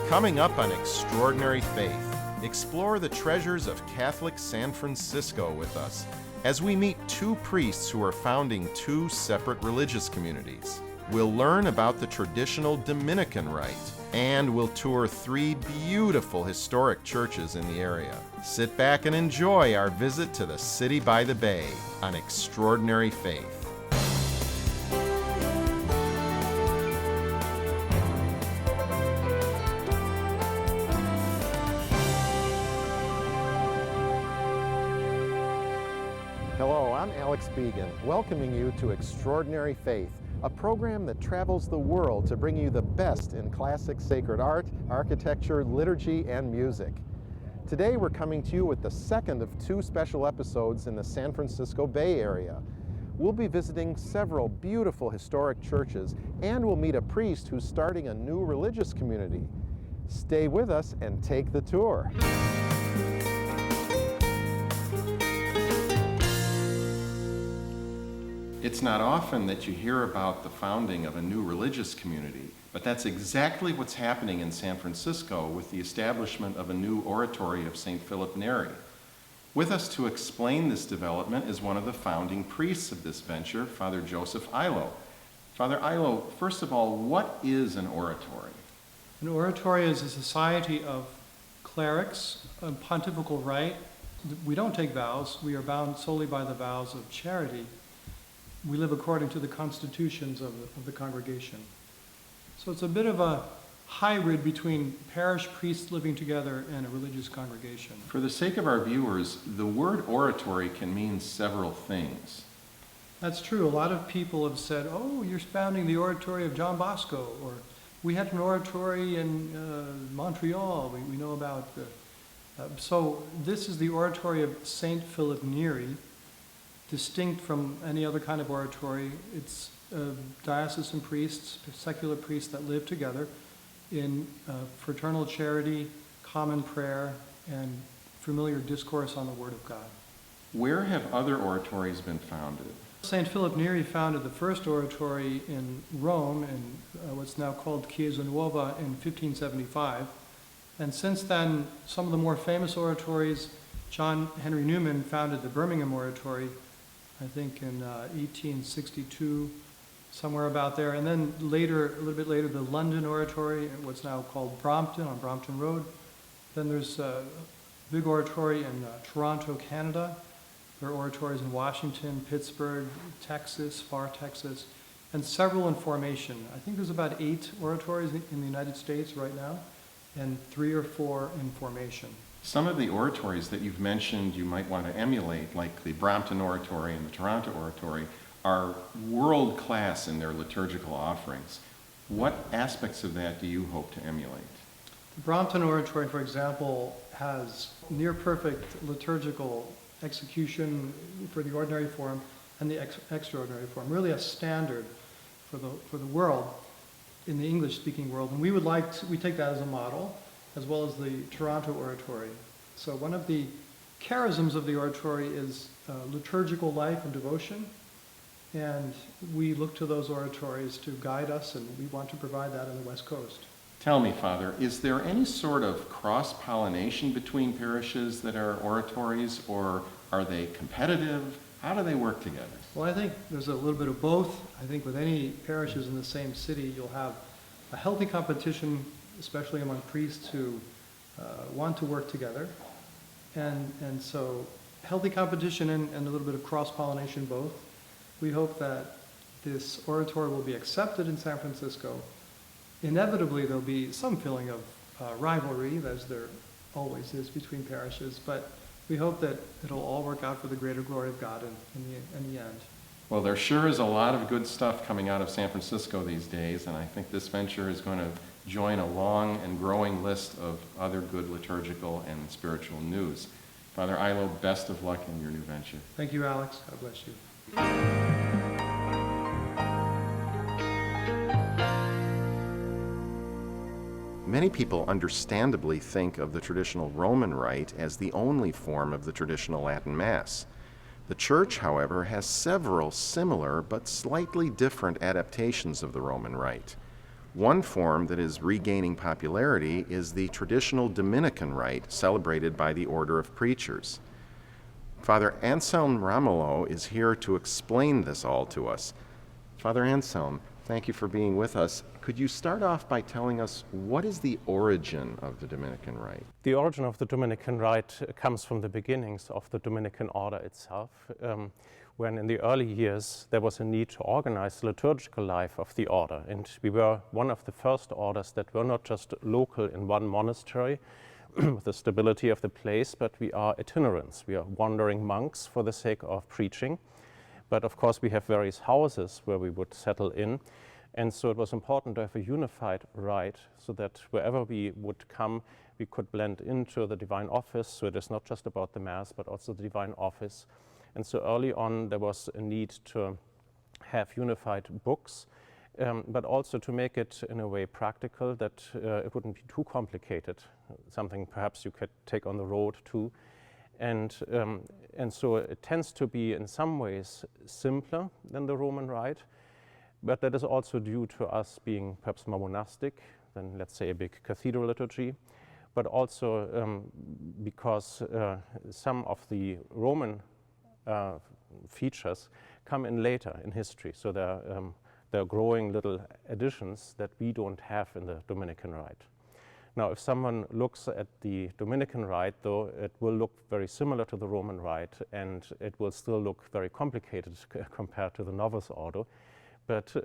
Coming up on Extraordinary Faith, explore the treasures of Catholic San Francisco with us as we meet two priests who are founding two separate religious communities. We'll learn about the traditional Dominican Rite, and we'll tour three beautiful historic churches in the area. Sit back and enjoy our visit to the city by the bay on Extraordinary Faith. Hello, I'm Alex Began, welcoming you to Extraordinary Faith, a program that travels the world to bring you the best in classic sacred art, architecture, liturgy, and music. Today we're coming to you with the second of two special episodes in the San Francisco Bay Area. We'll be visiting several beautiful historic churches, and we'll meet a priest who's starting a new religious community. Stay with us and take the tour. It's not often that you hear about the founding of a new religious community, but that's exactly what's happening in San Francisco with the establishment of a new Oratory of St. Philip Neri. With us to explain this development is one of the founding priests of this venture, Father Joseph Illo. Father Illo, first of all, what is an oratory? An oratory is a society of clerics, a pontifical rite. We don't take vows. We are bound solely by the vows of charity. We live according to the constitutions of the congregation. So it's a bit of a hybrid between parish priests living together and a religious congregation. For the sake of our viewers, the word oratory can mean several things. That's true. A lot of people have said, oh, you're founding the Oratory of John Bosco, or we had an oratory in Montreal. We know about so this is the Oratory of St. Philip Neri, distinct from any other kind of oratory. It's diocesan priests, secular priests that live together in fraternal charity, common prayer, and familiar discourse on the Word of God. Where have other oratories been founded? St. Philip Neri founded the first oratory in Rome, in what's now called Chiesa Nuova, in 1575. And since then, some of the more famous oratories, John Henry Newman founded the Birmingham Oratory, I think in 1862, somewhere about there. And then later, a little bit later, the London Oratory, what's now called Brompton, on Brompton Road. Then there's a big oratory in Toronto, Canada. There are oratories in Washington, Pittsburgh, Texas, far Texas, and several in formation. I think there's about 8 oratories in the United States right now, and 3 or 4 in formation. Some of the oratories that you've mentioned you might want to emulate, like the Brompton Oratory and the Toronto Oratory, are world-class in their liturgical offerings. What aspects of that do you hope to emulate? The Brompton Oratory, for example, has near-perfect liturgical execution for the ordinary form and the extraordinary form, really a standard for the world, in the English-speaking world. And we take that as a model, as well as the Toronto Oratory. So one of the charisms of the oratory is liturgical life and devotion, and we look to those oratories to guide us, and we want to provide that on the West Coast. Tell me, Father, is there any sort of cross-pollination between parishes that are oratories, or are they competitive? How do they work together? Well, I think there's a little bit of both. I think with any parishes in the same city, you'll have a healthy competition, especially among priests who want to work together. And so healthy competition and a little bit of cross-pollination both. We hope that this oratory will be accepted in San Francisco. Inevitably, there'll be some feeling of rivalry, as there always is between parishes, but we hope that it'll all work out for the greater glory of God in the end. Well, there sure is a lot of good stuff coming out of San Francisco these days, and I think this venture is going to join a long and growing list of other good liturgical and spiritual news. Father Illo, best of luck in your new venture. Thank you, Alex. God bless you. Many people understandably think of the traditional Roman Rite as the only form of the traditional Latin Mass. The Church, however, has several similar but slightly different adaptations of the Roman Rite. One form that is regaining popularity is the traditional Dominican Rite celebrated by the Order of Preachers. Father Anselm Ramelow is here to explain this all to us. Father Anselm, thank you for being with us. Could you start off by telling us what is the origin of the Dominican Rite? The origin of the Dominican Rite comes from the beginnings of the Dominican order itself, when in the early years there was a need to organize the liturgical life of the order. And we were one of the first orders that were not just local in one monastery with the stability of the place, but we are itinerants. We are wandering monks for the sake of preaching. But of course we have various houses where we would settle in. And so it was important to have a unified rite so that wherever we would come, we could blend into the divine office. So it is not just about the Mass, but also the divine office. And so early on, there was a need to have unified books, but also to make it in a way practical that it wouldn't be too complicated, something perhaps you could take on the road too. And so it tends to be in some ways simpler than the Roman Rite, but that is also due to us being perhaps more monastic than, let's say, a big cathedral liturgy, but also because some of the Roman features come in later in history. So there are growing little additions that we don't have in the Dominican Rite. Now, if someone looks at the Dominican Rite, though, it will look very similar to the Roman Rite, and it will still look very complicated compared to the Novus Ordo. But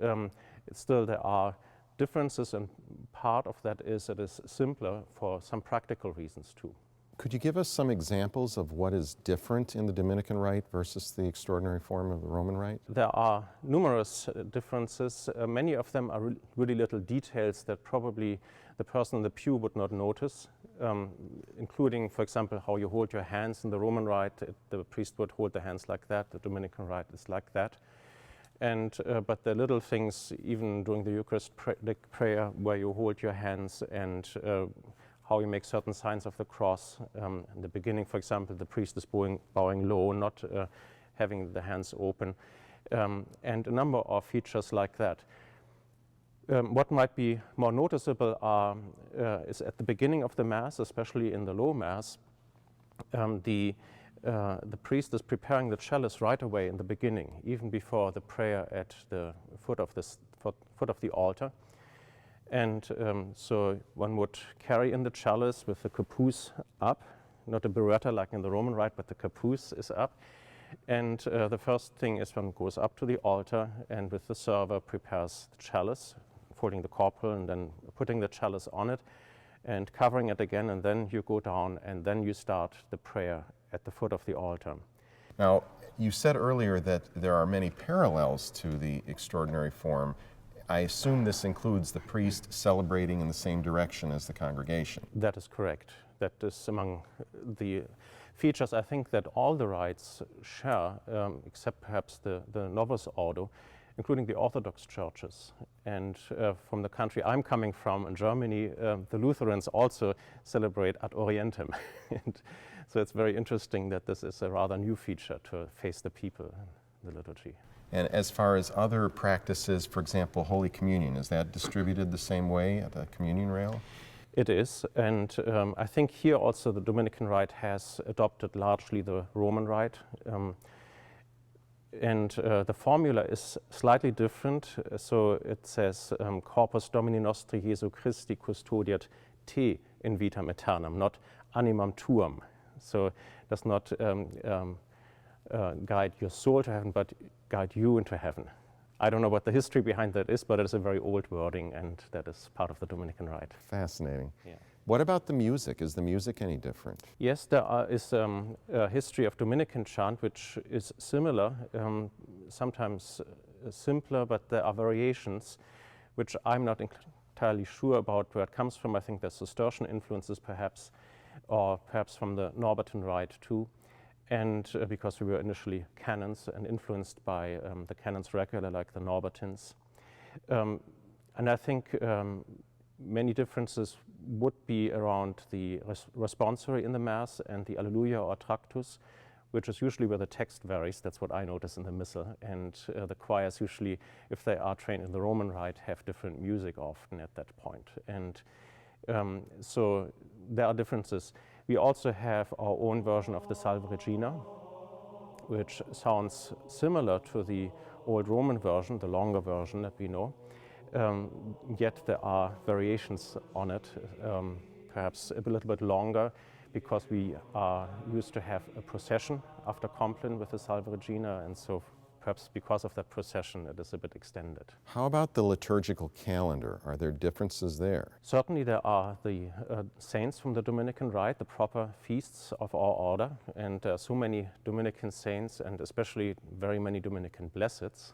still there are differences, and part of that is it is simpler for some practical reasons too. Could you give us some examples of what is different in the Dominican Rite versus the extraordinary form of the Roman Rite? There are numerous differences. Many of them are really little details that probably the person in the pew would not notice, including, for example, how you hold your hands. In the Roman Rite, the priest would hold the hands like that. The Dominican Rite is like that. And but the little things, even during the Eucharistic prayer, where you hold your hands and how you make certain signs of the cross. In the beginning, for example, the priest is bowing low, not having the hands open, and a number of features like that. What might be more noticeable is at the beginning of the Mass, especially in the Low Mass, the priest is preparing the chalice right away in the beginning, even before the prayer at the foot of the altar. And so one would carry in the chalice with the capuce up, not a biretta like in the Roman Rite, but the capuce is up. And the first thing is one goes up to the altar and with the server prepares the chalice, folding the corporal and then putting the chalice on it and covering it again, and then you go down and then you start the prayer at the foot of the altar. Now, you said earlier that there are many parallels to the extraordinary form. I assume this includes the priest celebrating in the same direction as the congregation. That is correct. That is among the features I think that all the rites share, except perhaps the Novus Ordo, including the Orthodox churches. And from the country I'm coming from, in Germany, the Lutherans also celebrate ad orientem. And so it's very interesting that this is a rather new feature to face the people in the liturgy. And as far as other practices, for example, Holy Communion, is that distributed the same way at the communion rail? It is, and I think here also the Dominican Rite has adopted largely the Roman Rite. And the formula is slightly different. So it says, Corpus Domini Nostri Jesu Christi custodiat te in vitam aeternam, not animam tuam. So it does not guide your soul to heaven, but guide you into heaven. I don't know what the history behind that is, but it is a very old wording, and that is part of the Dominican Rite. Fascinating. Yeah. What about the music? Is the music any different? Yes, there is a history of Dominican chant which is similar, sometimes simpler, but there are variations which I'm not entirely sure about where it comes from. I think there's Cistercian influences perhaps, or perhaps from the Norberton Rite too. And because we were initially canons and influenced by the canons regular like the Norbertins. And I think many differences would be around the responsory in the Mass and the Alleluia or Tractus, which is usually where the text varies. That's what I notice in the Missal. And the choirs usually, if they are trained in the Roman Rite, have different music often at that point. And so there are differences. We also have our own version of the Salve Regina, which sounds similar to the old Roman version, the longer version that we know. Yet there are variations on it, perhaps a little bit longer, because we are used to have a procession after Compline with the Salve Regina, and so perhaps because of that procession it is a bit extended. How about the liturgical calendar? Are there differences there? Certainly there are the saints from the Dominican Rite, the proper feasts of our order, and there are so many Dominican saints, and especially very many Dominican blesseds.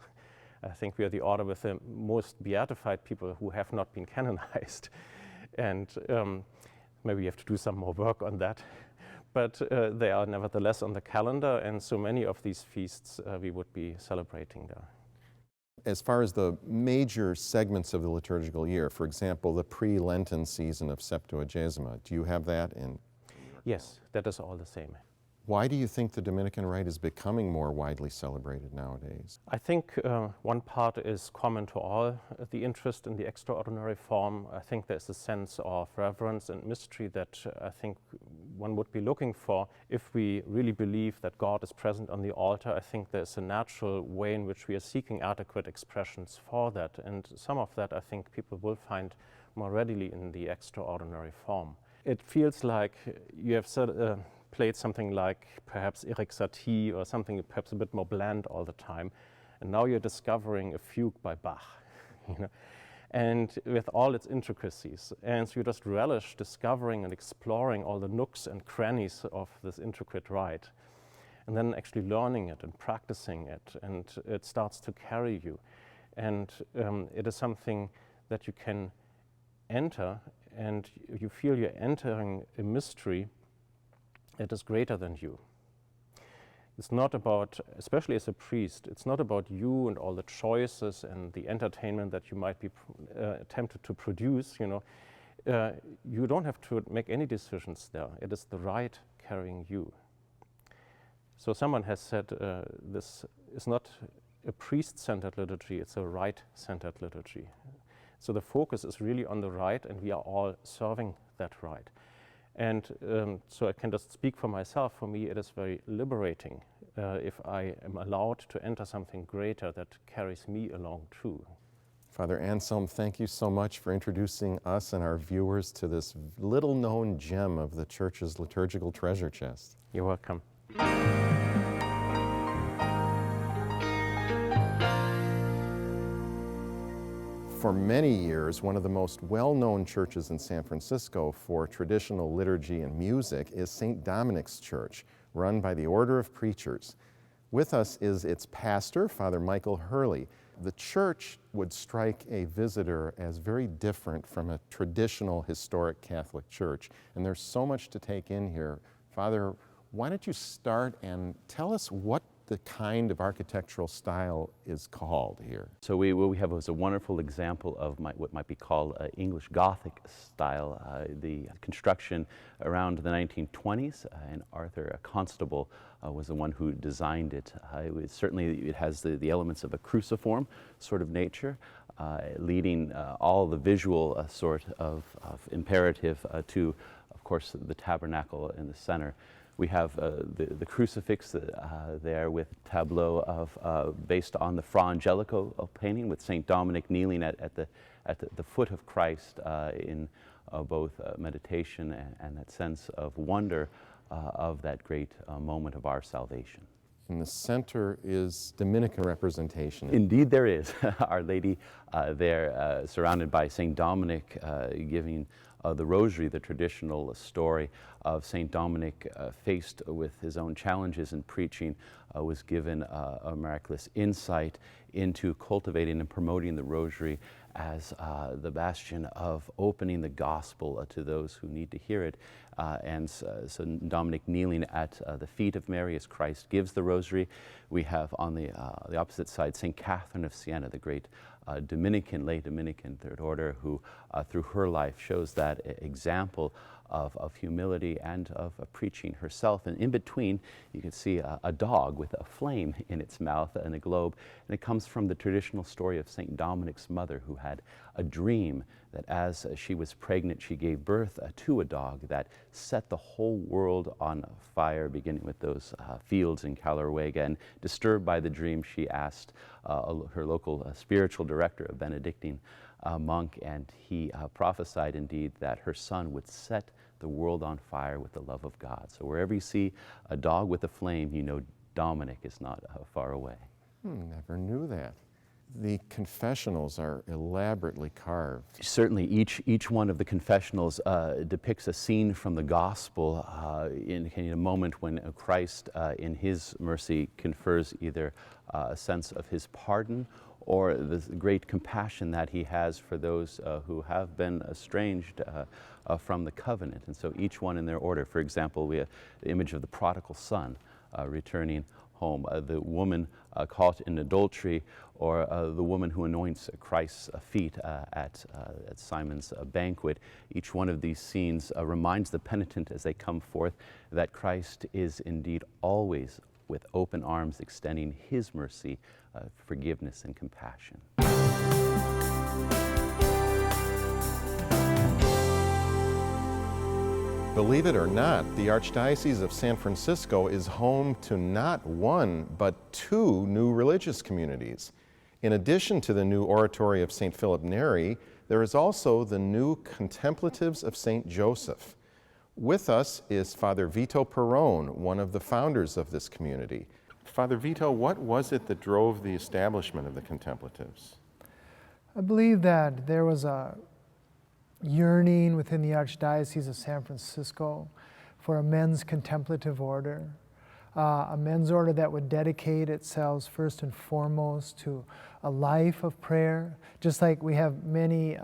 I think we are the order with the most beatified people who have not been canonized. And maybe we have to do some more work on that. But they are nevertheless on the calendar, and so many of these feasts we would be celebrating there. As far as the major segments of the liturgical year, for example, the pre-Lenten season of Septuagesima, do you have that in? Yes, that is all the same. Why do you think the Dominican Rite is becoming more widely celebrated nowadays? I think one part is common to all, the interest in the extraordinary form. I think there's a sense of reverence and mystery that I think one would be looking for. If we really believe that God is present on the altar, I think there's a natural way in which we are seeking adequate expressions for that. And some of that I think people will find more readily in the extraordinary form. It feels like you have said, played something like perhaps Eric Satie or something perhaps a bit more bland all the time, and now you're discovering a fugue by Bach, you know, and with all its intricacies. And so you just relish discovering and exploring all the nooks and crannies of this intricate rite, and then actually learning it and practicing it, and it starts to carry you. And it is something that you can enter, and you feel you're entering a mystery it is greater than you. It's not about, especially as a priest, it's not about you and all the choices and the entertainment that you might be tempted to produce, you know. You don't have to make any decisions there. It is the rite carrying you. So someone has said this is not a priest-centered liturgy, it's a rite-centered liturgy. So the focus is really on the rite, and we are all serving that rite. And so I can just speak for myself. For me, it is very liberating if I am allowed to enter something greater that carries me along too. Father Anselm, thank you so much for introducing us and our viewers to this little-known gem of the Church's liturgical treasure chest. You're welcome. For many years, one of the most well-known churches in San Francisco for traditional liturgy and music is St. Dominic's Church, run by the Order of Preachers. With us is its pastor, Father Michael Hurley. The church would strike a visitor as very different from a traditional historic Catholic church, and there's so much to take in here. Father, why don't you start and tell us what the kind of architectural style is called here? So what we have is a wonderful example of what might be called English Gothic style. The construction around the 1920s, and Arthur Constable was the one who designed it. It has the elements of a cruciform sort of nature, leading all the visual sort of imperative to, of course, the tabernacle in the center. We have the crucifix there with tableau of based on the Fra Angelico painting, with St. Dominic kneeling at the foot of Christ in both meditation and that sense of wonder of that great moment of our salvation. In the center is Dominican representation. Indeed there is. Our Lady there surrounded by St. Dominic giving the Rosary, the traditional story of St. Dominic faced with his own challenges in preaching, was given a miraculous insight into cultivating and promoting the Rosary as the bastion of opening the gospel to those who need to hear it. So Dominic kneeling at the feet of Mary as Christ gives the Rosary. We have on the opposite side St. Catherine of Siena, the great Dominican, lay Dominican Third Order, who through her life shows that example of humility and of preaching herself. And in between, you can see a dog with a flame in its mouth and a globe. And it comes from the traditional story of St. Dominic's mother, who had a dream that as she was pregnant, she gave birth to a dog that set the whole world on fire, beginning with those fields in Calaruega. And disturbed by the dream, she asked her local spiritual director, a Benedictine monk, and he prophesied indeed that her son would set the world on fire with the love of God. So wherever you see a dog with a flame, you know Dominic is not far away. Never knew that. The confessionals are elaborately carved. Certainly, each one of the confessionals depicts a scene from the gospel in a moment when Christ, in his mercy, confers either a sense of his pardon or the great compassion that he has for those who have been estranged from the covenant. And so each one in their order. For example, we have the image of the prodigal son returning home, the woman caught in adultery, or the woman who anoints Christ's feet at Simon's banquet. Each one of these scenes reminds the penitent as they come forth that Christ is indeed always with open arms extending his mercy, forgiveness, and compassion. Believe it or not, the Archdiocese of San Francisco is home to not one, but two new religious communities. In addition to the new Oratory of St. Philip Neri, there is also the new Contemplatives of St. Joseph. With us is Father Vito Perrone, one of the founders of this community. Father Vito, what was it that drove the establishment of the Contemplatives? I believe that there was a yearning within the Archdiocese of San Francisco for a men's contemplative order, a men's order that would dedicate itself first and foremost to a life of prayer, just like we have many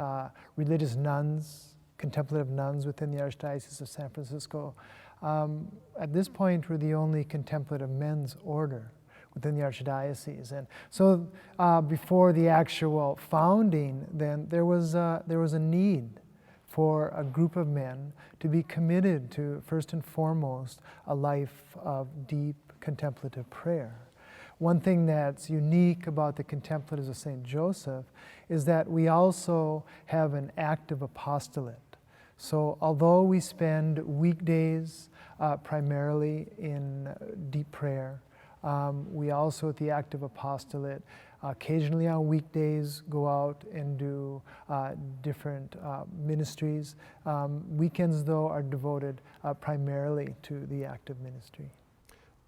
religious nuns, contemplative nuns within the Archdiocese of San Francisco. At this point, we're the only contemplative men's order within the Archdiocese. And so before the actual founding, then there was a need for a group of men to be committed to, first and foremost, a life of deep contemplative prayer. One thing that's unique about the Contemplatives of St. Joseph is that we also have an active apostolate. So although we spend weekdays primarily in deep prayer, we also at the active apostolate occasionally on weekdays go out and do different ministries. Weekends, though, are devoted primarily to the active ministry.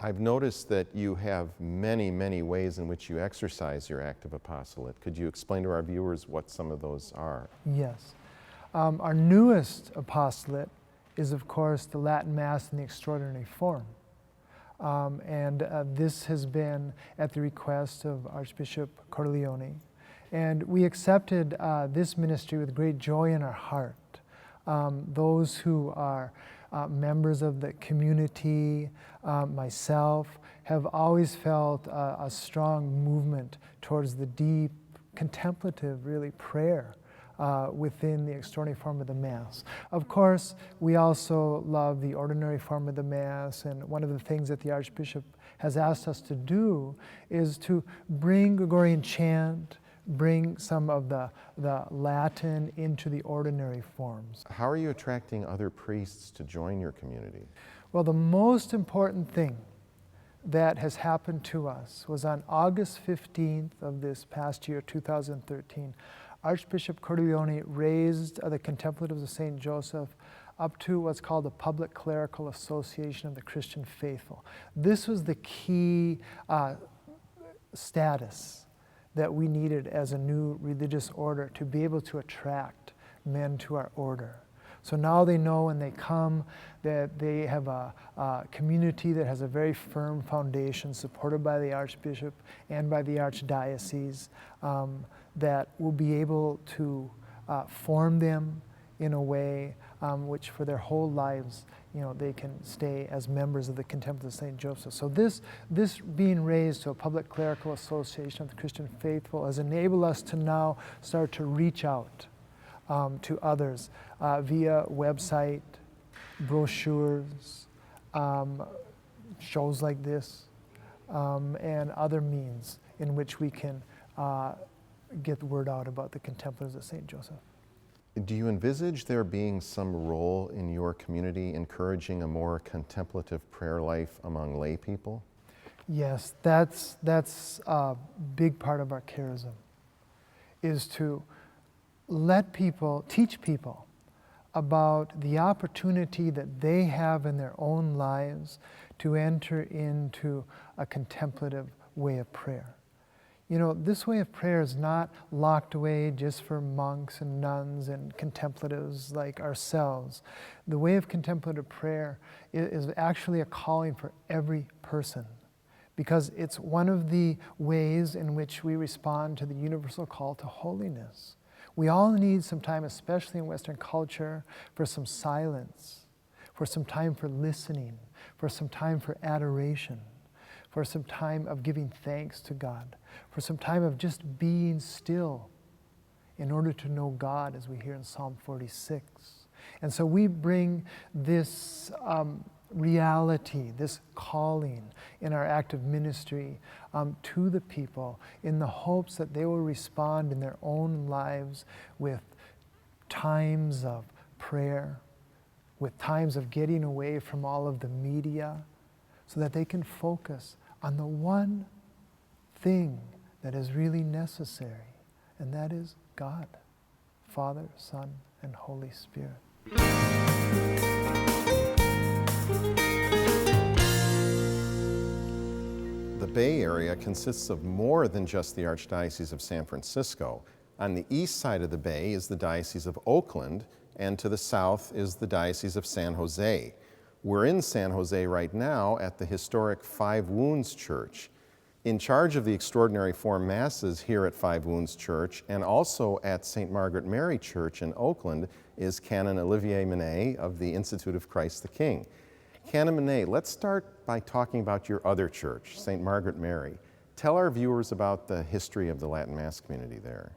I've noticed that you have many, many ways in which you exercise your active apostolate. Could you explain to our viewers what some of those are? Yes. Our newest apostolate is, of course, the Latin Mass in the extraordinary form. This has been at the request of Archbishop Corleone. And we accepted this ministry with great joy in our heart. Those who are members of the community, myself, have always felt a strong movement towards the deep, contemplative, really, prayer within the extraordinary form of the Mass. Of course, we also love the ordinary form of the Mass, and one of the things that the Archbishop has asked us to do is to bring Gregorian chant, bring some of the Latin into the ordinary forms. How are you attracting other priests to join your community? Well, the most important thing that has happened to us was on August 15th of this past year, 2013, Archbishop Corleone raised the Contemplatives of St. Joseph up to what's called the Public Clerical Association of the Christian Faithful. This was the key status that we needed as a new religious order to be able to attract men to our order. So now they know when they come that they have a community that has a very firm foundation supported by the Archbishop and by the Archdiocese that will be able to form them in a way which for their whole lives, they can stay as members of the Contemplatives of St. Joseph. So this being raised to a public clerical association of the Christian faithful has enabled us to now start to reach out to others via website, brochures, shows like this, and other means in which we can get the word out about the Contemplatives of St. Joseph. Do you envisage there being some role in your community encouraging a more contemplative prayer life among lay people? Yes, that's a big part of our charism, is to let people, teach people about the opportunity that they have in their own lives to enter into a contemplative way of prayer. This way of prayer is not locked away just for monks and nuns and contemplatives like ourselves. The way of contemplative prayer is actually a calling for every person, because it's one of the ways in which we respond to the universal call to holiness. We all need some time, especially in Western culture, for some silence, for some time for listening, for some time for adoration, for some time of giving thanks to God, for some time of just being still in order to know God, as we hear in Psalm 46. And so we bring this reality, this calling in our active ministry to the people in the hopes that they will respond in their own lives with times of prayer, with times of getting away from all of the media, so that they can focus on the one thing that is really necessary, and that is God, Father, Son, and Holy Spirit. The Bay Area consists of more than just the Archdiocese of San Francisco. On the east side of the Bay is the Diocese of Oakland, and to the south is the Diocese of San Jose. We're in San Jose right now at the historic Five Wounds Church. In charge of the extraordinary form masses here at Five Wounds Church and also at St. Margaret Mary Church in Oakland is Canon Olivier Manet of the Institute of Christ the King. Canon Manet, let's start by talking about your other church, St. Margaret Mary. Tell our viewers about the history of the Latin Mass community there.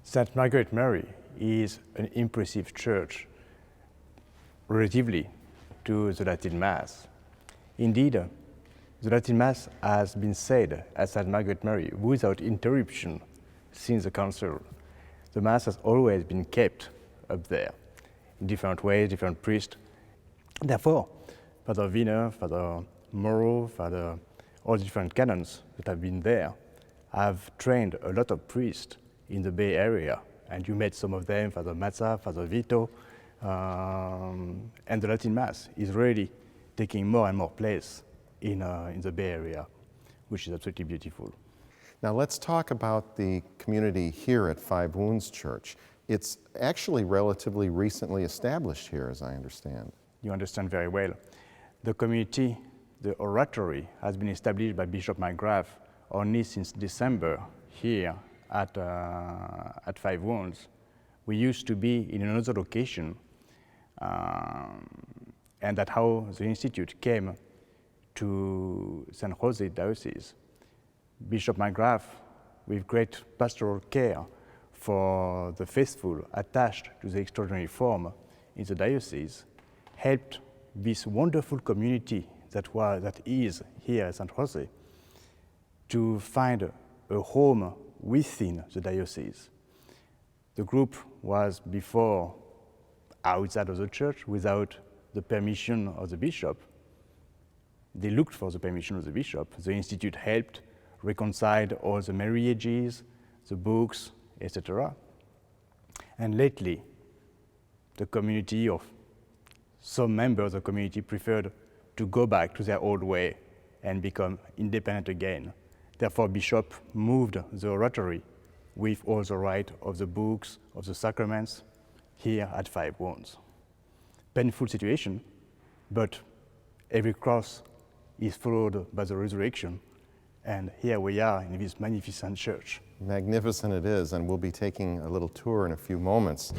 St. Margaret Mary is an impressive church relatively to the Latin Mass. Indeed, the Latin Mass has been said at St. Margaret Mary without interruption since the Council. The Mass has always been kept up there in different ways, different priests. Therefore, Father Wiener, Father Moreau, Father, all the different canons that have been there have trained a lot of priests in the Bay Area. And you met some of them, Father Mazza, Father Vito, and the Latin Mass is really taking more and more place in the Bay Area, which is absolutely beautiful. Now let's talk about the community here at Five Wounds Church. It's actually relatively recently established here, as I understand. You understand very well. The community, the oratory, has been established by Bishop McGrath only since December here at Five Wounds. We used to be in another location, and that's how the Institute came to San Jose Diocese. Bishop McGrath, with great pastoral care for the faithful attached to the extraordinary form in the diocese, helped this wonderful community that is here at San Jose to find a home within the diocese. The group was before outside of the church without the permission of the bishop. They looked for the permission of the bishop. The Institute helped reconcile all the marriages, the books, etc. And lately, the community of some members of the community preferred to go back to their old way and become independent again. Therefore, Bishop moved the oratory with all the right of the books, of the sacraments, here at Five Wounds. Painful situation, but every cross is followed by the resurrection, and here we are in this magnificent church. Magnificent it is, and we'll be taking a little tour in a few moments.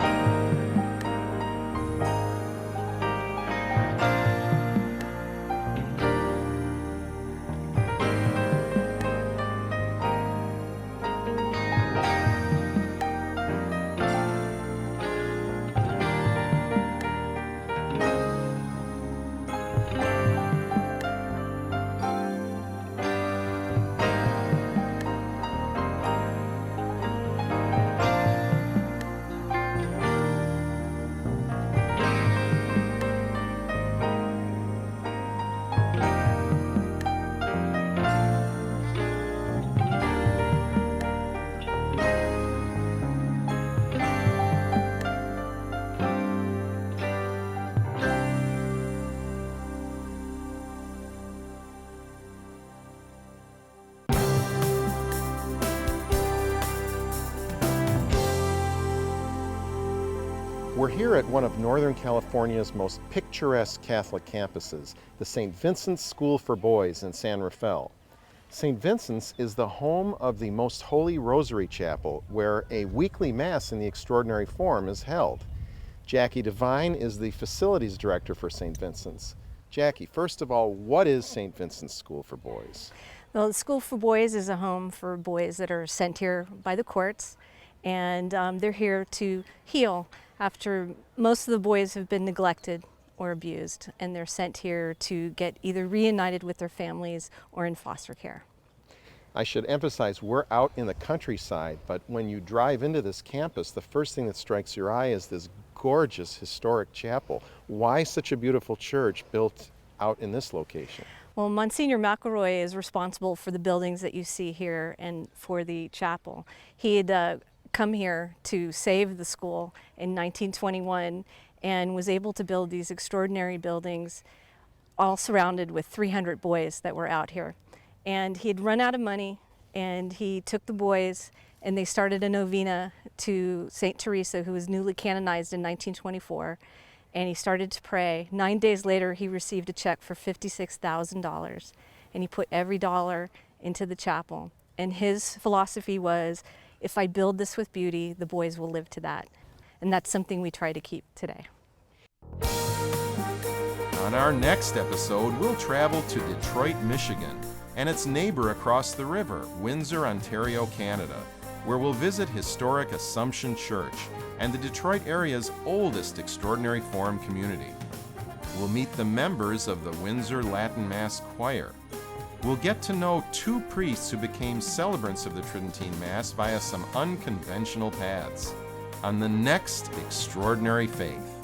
We're here at one of Northern California's most picturesque Catholic campuses, the St. Vincent's School for Boys in San Rafael. St. Vincent's is the home of the Most Holy Rosary Chapel, where a weekly Mass in the Extraordinary Form is held. Jackie Devine is the Facilities Director for St. Vincent's. Jackie, first of all, what is St. Vincent's School for Boys? Well, the School for Boys is a home for boys that are sent here by the courts, and they're here to heal after most of the boys have been neglected or abused, and they're sent here to get either reunited with their families or in foster care. I should emphasize we're out in the countryside, but when you drive into this campus, the first thing that strikes your eye is this gorgeous historic chapel. Why such a beautiful church built out in this location? Well, Monsignor McElroy is responsible for the buildings that you see here and for the chapel. He had come here to save the school in 1921 and was able to build these extraordinary buildings, all surrounded with 300 boys that were out here. And he had run out of money, and he took the boys and they started a novena to St. Teresa, who was newly canonized in 1924, and he started to pray. 9 days later, he received a check for $56,000, and he put every dollar into the chapel. And his philosophy was, if I build this with beauty, the boys will live to that. And that's something we try to keep today. On our next episode, we'll travel to Detroit, Michigan, and its neighbor across the river, Windsor, Ontario, Canada, where we'll visit historic Assumption Church and the Detroit area's oldest Extraordinary Form community. We'll meet the members of the Windsor Latin Mass Choir. We'll get to know two priests who became celebrants of the Tridentine Mass via some unconventional paths on the next Extraordinary Faith.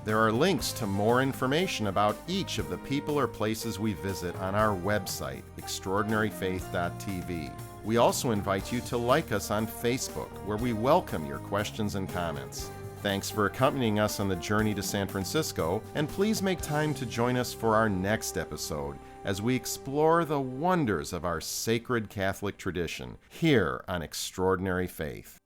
There are links to more information about each of the people or places we visit on our website, extraordinaryfaith.tv. We also invite you to like us on Facebook, where we welcome your questions and comments. Thanks for accompanying us on the journey to San Francisco, and please make time to join us for our next episode as we explore the wonders of our sacred Catholic tradition here on Extraordinary Faith.